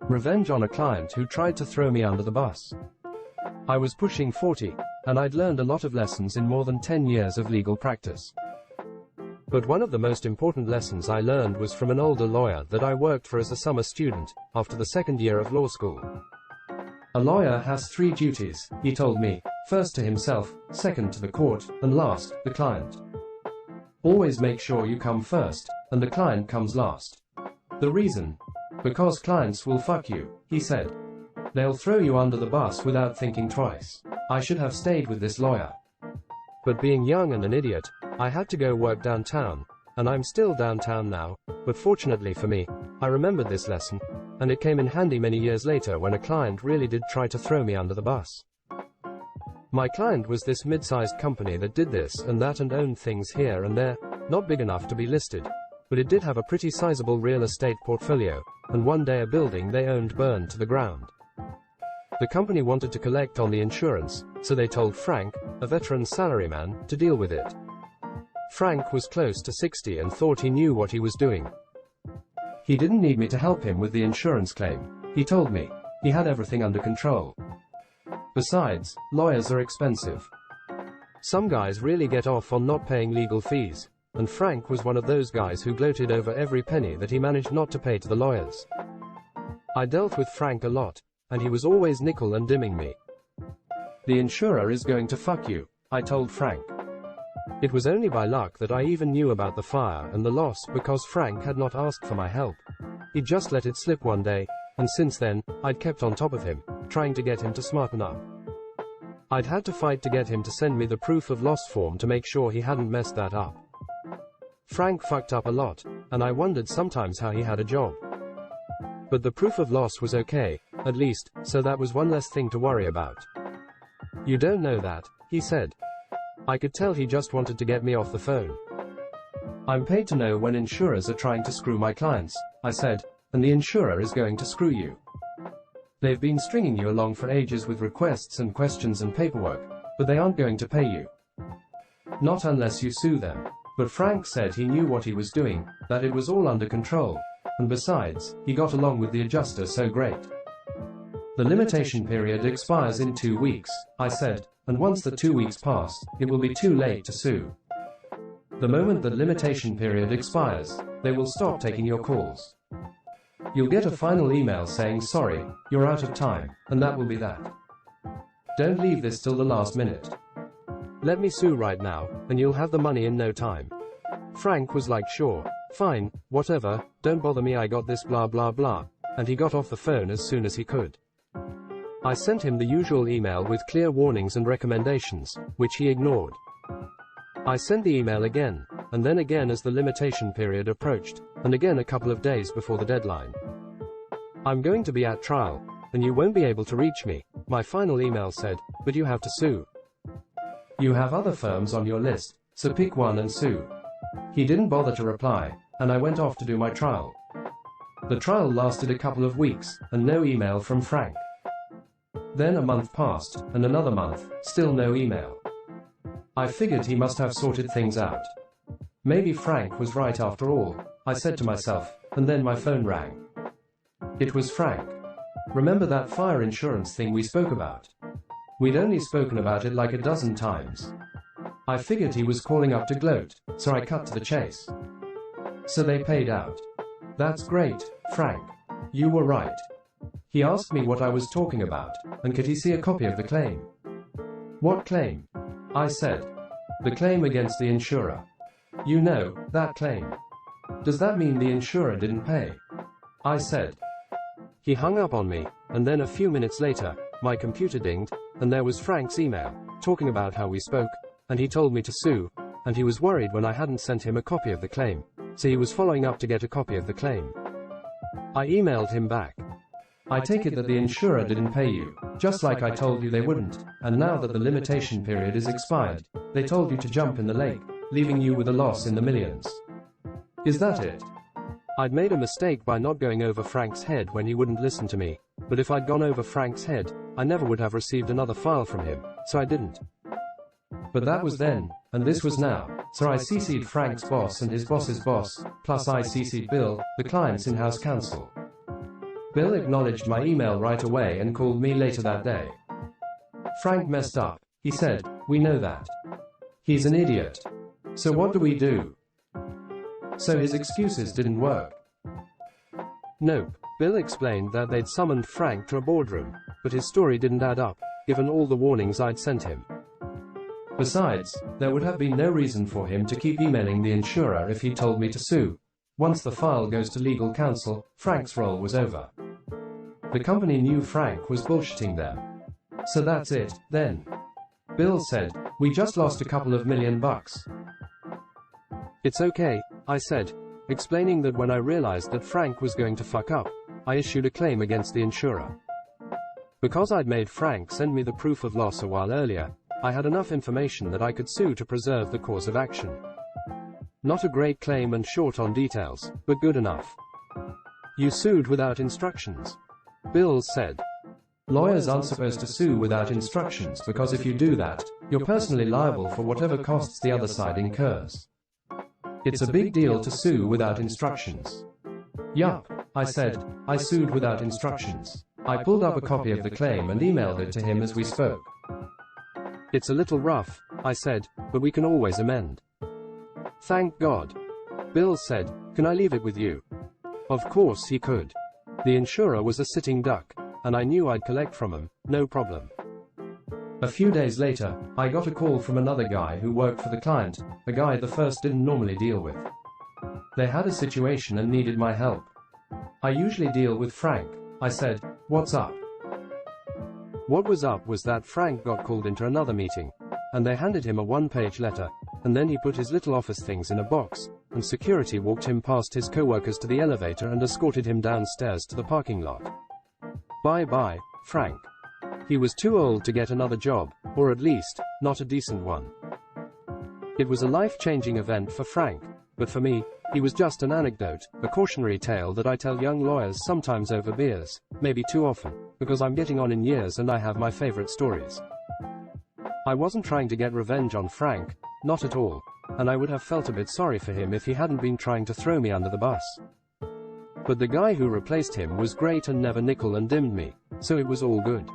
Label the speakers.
Speaker 1: Revenge on a client who tried to throw me under the bus. I was pushing 40, and I'd learned a lot of lessons in more than 10 years of legal practice. But one of the most important lessons I learned was from an older lawyer that I worked for as a summer student, after the second year of law school. A lawyer has 3 duties, he told me: first to himself, second to the court, and last, the client. Always make sure you come first, and the client comes last. The reason? Because clients will fuck you, he said. They'll throw you under the bus without thinking twice. I should have stayed with this lawyer. But being young and an idiot, I had to go work downtown, and I'm still downtown now, but fortunately for me, I remembered this lesson, and it came in handy many years later when a client really did try to throw me under the bus. My client was this mid-sized company that did this and that and owned things here and there, not big enough to be listed, but it did have a pretty sizable real estate portfolio, and one day a building they owned burned to the ground. The company wanted to collect on the insurance, so they told Frank, a veteran salaryman, to deal with it. Frank was close to 60 and thought he knew what he was doing. He didn't need me to help him with the insurance claim, he told me. He had everything under control. Besides, lawyers are expensive. Some guys really get off on not paying legal fees, and Frank was one of those guys who gloated over every penny that he managed not to pay to the lawyers. I dealt with Frank a lot, and he was always nickel and dimming me. The insurer is going to fuck you, I told Frank. It was only by luck that I even knew about the fire and the loss because Frank had not asked for my help. He just let it slip one day, and since then, I'd kept on top of him, trying to get him to smarten up. I'd had to fight to get him to send me the proof of loss form to make sure he hadn't messed that up. Frank fucked up a lot, and I wondered sometimes how he had a job. But the proof of loss was okay, at least, so that was one less thing to worry about. You don't know that, he said. I could tell he just wanted to get me off the phone. I'm paid to know when insurers are trying to screw my clients, I said, and the insurer is going to screw you. They've been stringing you along for ages with requests and questions and paperwork, but they aren't going to pay you. Not unless you sue them. But Frank said he knew what he was doing, that it was all under control, and besides, he got along with the adjuster so great. The limitation period expires in 2 weeks, I said, and once the 2 weeks pass, it will be too late to sue. The moment the limitation period expires, they will stop taking your calls. You'll get a final email saying sorry, you're out of time, and that will be that. Don't leave this till the last minute. Let me sue right now, and you'll have the money in no time. Frank was like, sure, fine, whatever, don't bother me, I got this, blah blah blah, and he got off the phone as soon as he could. I sent him the usual email with clear warnings and recommendations, which he ignored. I sent the email again, and then again as the limitation period approached, and again a couple of days before the deadline. I'm going to be at trial, and you won't be able to reach me, my final email said, but you have to sue. You have other firms on your list, so pick one and sue. He didn't bother to reply, and I went off to do my trial. The trial lasted a couple of weeks, and no email from Frank. Then a month passed, and another month, still no email. I figured he must have sorted things out. Maybe Frank was right after all, I said to myself, and then my phone rang. It was Frank. Remember that fire insurance thing we spoke about? We'd only spoken about it like a dozen times. I figured he was calling up to gloat, so I cut to the chase. So they paid out. That's great, Frank. You were right. He asked me what I was talking about, and could he see a copy of the claim? What claim? I said. The claim against the insurer. You know, that claim. Does that mean the insurer didn't pay? I said. He hung up on me, and then a few minutes later, my computer dinged, and there was Frank's email, talking about how we spoke, and he told me to sue, and he was worried when I hadn't sent him a copy of the claim, so he was following up to get a copy of the claim. I emailed him back. I take it that the insurer didn't pay you, just like I told you they wouldn't, and now that the limitation period is expired, they told you to jump in the lake, leaving you with a loss in the millions. Is that it? I'd made a mistake by not going over Frank's head when he wouldn't listen to me, but if I'd gone over Frank's head, I never would have received another file from him, so I didn't. But that was then, and this was now, so I CC'd Frank's boss and his boss's boss, plus I CC'd Bill, the client's in-house counsel. Bill acknowledged my email right away and called me later that day. Frank messed up, he said, we know that. He's an idiot. So what do we do? So his excuses didn't work. Nope. Bill explained that they'd summoned Frank to a boardroom, but his story didn't add up, given all the warnings I'd sent him. Besides, there would have been no reason for him to keep emailing the insurer if he told me to sue. Once the file goes to legal counsel, Frank's role was over. The company knew Frank was bullshitting them. So that's it, then. Bill said, we just lost a couple of $1 million. It's okay, I said, explaining that when I realized that Frank was going to fuck up, I issued a claim against the insurer. Because I'd made Frank send me the proof of loss a while earlier, I had enough information that I could sue to preserve the course of action. Not a great claim and short on details, but good enough. You sued without instructions. Bill said. Lawyers aren't supposed to sue without instructions because if you do that, you're personally liable for whatever costs the other side incurs. It's a big deal to sue without instructions. Yup, I said, I sued without instructions. I pulled up a copy of the claim and emailed it to him as we spoke. It's a little rough, I said, but we can always amend. Thank God. Bill said, can I leave it with you? Of course he could. The insurer was a sitting duck, and I knew I'd collect from him, no problem. A few days later, I got a call from another guy who worked for the client, a guy the first didn't normally deal with. They had a situation and needed my help. I usually deal with Frank. I said, what's up? What was up was that Frank got called into another meeting, and they handed him a one-page letter, and then he put his little office things in a box, and security walked him past his co-workers to the elevator and escorted him downstairs to the parking lot. Bye-bye, Frank. He was too old to get another job, or at least, not a decent one. It was a life-changing event for Frank, but for me, he was just an anecdote, a cautionary tale that I tell young lawyers sometimes over beers, maybe too often, because I'm getting on in years and I have my favorite stories. I wasn't trying to get revenge on Frank, not at all, and I would have felt a bit sorry for him if he hadn't been trying to throw me under the bus. But the guy who replaced him was great and never nickel and dimmed me, so it was all good.